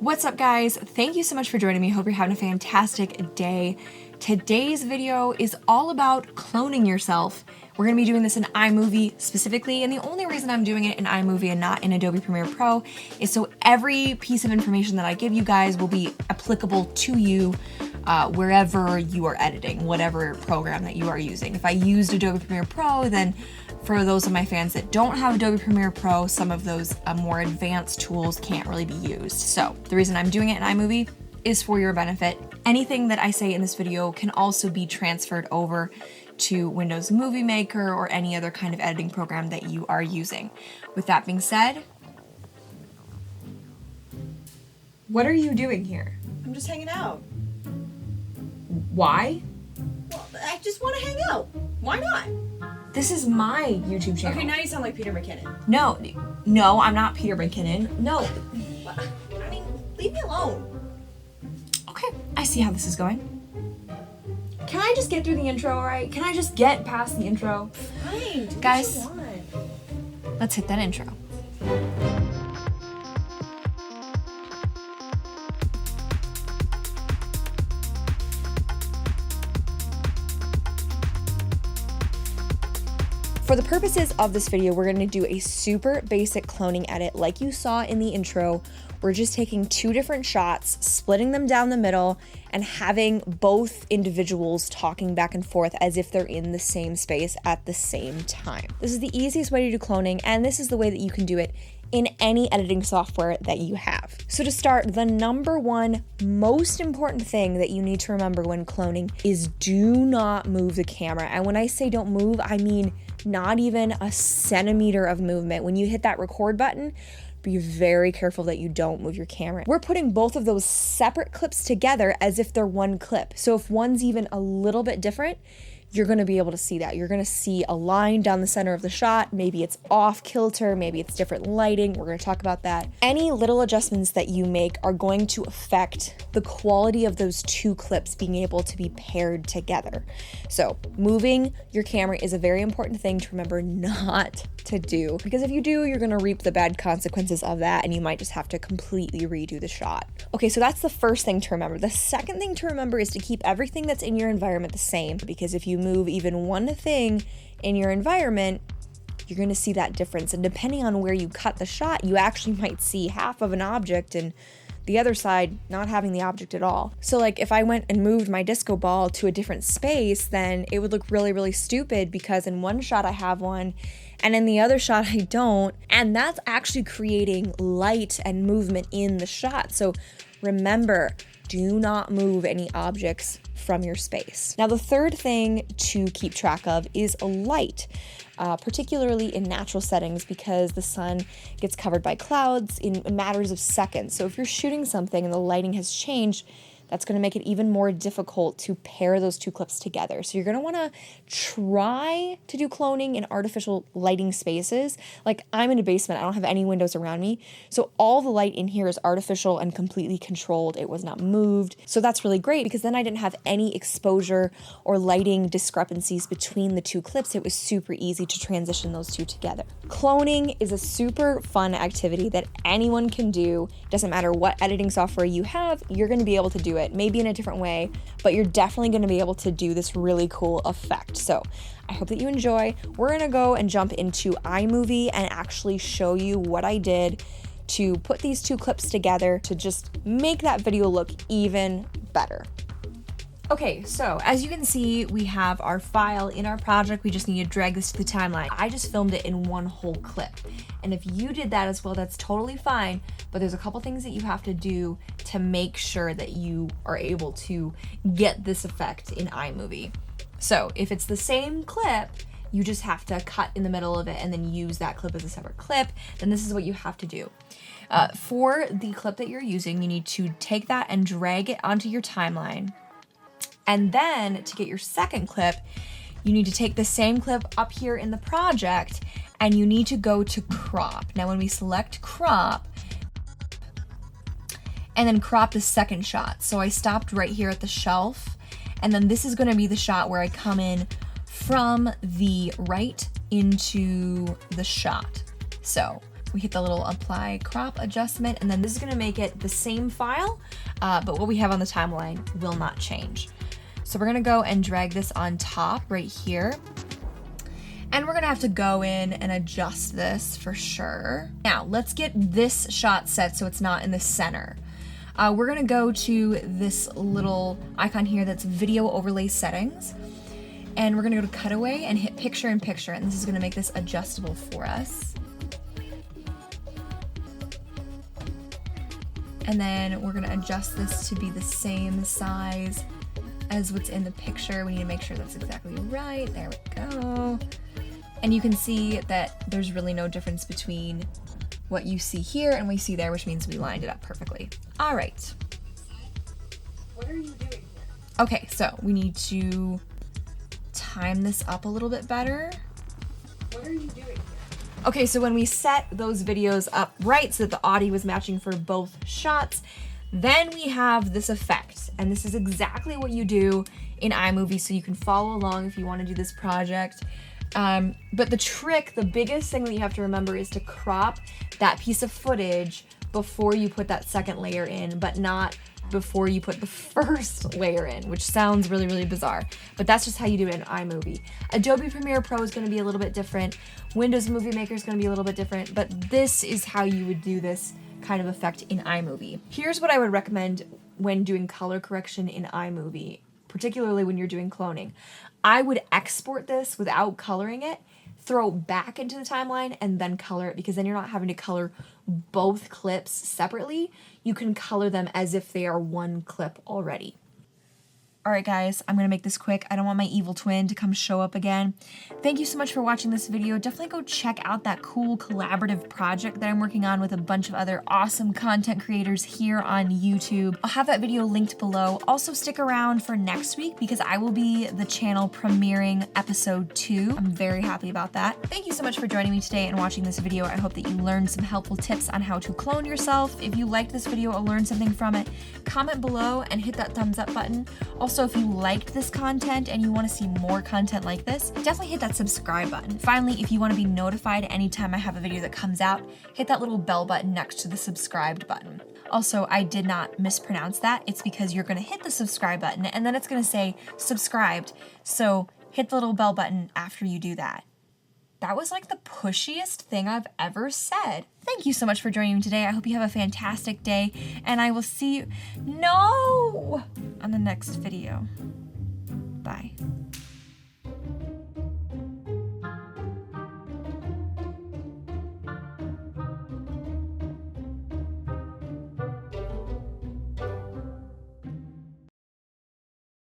What's up, guys? Thank you so much for joining me. Hope you're having a fantastic day. Today's video is all about cloning yourself. We're gonna be doing this in iMovie specifically, and the only reason I'm doing it in iMovie and not in Adobe Premiere Pro is so every piece of information that I give you guys will be applicable to you wherever you are editing, whatever program that you are using. If I used Adobe Premiere Pro, then for those of my fans that don't have Adobe Premiere Pro, some of those more advanced tools can't really be used. So the reason I'm doing it in iMovie is for your benefit. Anything that I say in this video can also be transferred over to Windows Movie Maker or any other kind of editing program that you are using. With that being said, what are you doing here? I'm just hanging out. Why? Well, I just want to hang out. Why not? This is my YouTube channel. Okay, now you sound like Peter McKinnon. No, I'm not Peter McKinnon. No. I mean, leave me alone. Okay, I see how this is going. Can I just get through the intro, alright? Can I just get past the intro? Fine, do guys, what you want. Let's hit that intro. For the purposes of this video, we're going to do a super basic cloning edit like you saw in the intro. We're just taking two different shots, splitting them down the middle, and having both individuals talking back and forth as if they're in the same space at the same time. This is the easiest way to do cloning, and this is the way that you can do it in any editing software that you have. So to start, the number one most important thing that you need to remember when cloning is do not move the camera. And when I say don't move, I mean not even a centimeter of movement. When you hit that record button, be very careful that you don't move your camera. We're putting both of those separate clips together as if they're one clip. So if one's even a little bit different, you're gonna be able to see that. You're gonna see a line down the center of the shot. Maybe it's off kilter, maybe it's different lighting. We're gonna talk about that. Any little adjustments that you make are going to affect the quality of those two clips being able to be paired together. So moving your camera is a very important thing to remember not to do, because if you do, you're gonna reap the bad consequences of that, and you might just have to completely redo the shot. Okay, so that's the first thing to remember. The second thing to remember is to keep everything that's in your environment the same, because if you move even one thing in your environment, you're gonna see that difference. And depending on where you cut the shot, you actually might see half of an object and the other side not having the object at all. So like if I went and moved my disco ball to a different space, then it would look really, really stupid because in one shot I have one and in the other shot I don't. And that's actually creating light and movement in the shot. So remember, do not move any objects from your space. Now, the third thing to keep track of is light, particularly in natural settings, because the sun gets covered by clouds in matters of seconds. So if you're shooting something and the lighting has changed, that's gonna make it even more difficult to pair those two clips together. So you're gonna wanna try to do cloning in artificial lighting spaces. Like I'm in a basement, I don't have any windows around me. So all the light in here is artificial and completely controlled. It was not moved. So that's really great because then I didn't have any exposure or lighting discrepancies between the two clips. It was super easy to transition those two together. Cloning is a super fun activity that anyone can do. Doesn't matter what editing software you have, you're gonna be able to do it, maybe in a different way, but you're definitely going to be able to do this really cool effect. So I hope that you enjoy. We're going to go and jump into iMovie and actually show you what I did to put these two clips together to just make that video look even better. Okay, so as you can see, we have our file in our project. We just need to drag this to the timeline. I just filmed it in one whole clip. And if you did that as well, that's totally fine. But there's a couple things that you have to do to make sure that you are able to get this effect in iMovie. So if it's the same clip, you just have to cut in the middle of it and then use that clip as a separate clip. Then this is what you have to do. For the clip that you're using, you need to take that and drag it onto your timeline. And then to get your second clip, you need to take the same clip up here in the project and you need to go to crop. Now when we select crop, and then crop the second shot. So I stopped right here at the shelf, and then this is gonna be the shot where I come in from the right into the shot. So we hit the little apply crop adjustment, and then this is gonna make it the same file, but what we have on the timeline will not change. So we're gonna go and drag this on top right here. And we're gonna have to go in and adjust this for sure. Now, let's get this shot set so it's not in the center. We're gonna go to this little icon here that's video overlay settings. And we're gonna go to cutaway and hit picture in picture. And this is gonna make this adjustable for us. And then we're gonna adjust this to be the same size as what's in the picture. We need to make sure that's exactly right. There we go. And you can see that there's really no difference between what you see here and what you see there, which means we lined it up perfectly. All right. What are you doing here? Okay, so we need to time this up a little bit better. What are you doing here? Okay, so when we set those videos up right so that the audio was matching for both shots, then we have this effect. And this is exactly what you do in iMovie, so you can follow along if you want to do this project. But the trick, the biggest thing that you have to remember is to crop that piece of footage before you put that second layer in, but not before you put the first layer in, which sounds really, really bizarre. But that's just how you do it in iMovie. Adobe Premiere Pro is gonna be a little bit different. Windows Movie Maker is gonna be a little bit different, but this is how you would do this kind of effect in iMovie. Here's what I would recommend when doing color correction in iMovie, particularly when you're doing cloning. I would export this without coloring it, throw it back into the timeline, and then color it, because then you're not having to color both clips separately. You can color them as if they are one clip already. All right, guys, I'm gonna make this quick. I don't want my evil twin to come show up again. Thank you so much for watching this video. Definitely go check out that cool collaborative project that I'm working on with a bunch of other awesome content creators here on YouTube. I'll have that video linked below. Also stick around for next week because I will be the channel premiering episode 2. I'm very happy about that. Thank you so much for joining me today and watching this video. I hope that you learned some helpful tips on how to clone yourself. If you liked this video or learned something from it, comment below and hit that thumbs up button. Also, if you liked this content and you want to see more content like this, definitely hit that subscribe button. Finally, if you want to be notified anytime I have a video that comes out, hit that little bell button next to the subscribed button. Also, I did not mispronounce that. It's because you're going to hit the subscribe button and then it's going to say subscribed. So hit the little bell button after you do that. That was like the pushiest thing I've ever said. Thank you so much for joining me today. I hope you have a fantastic day, and I will see you on the next video. Bye.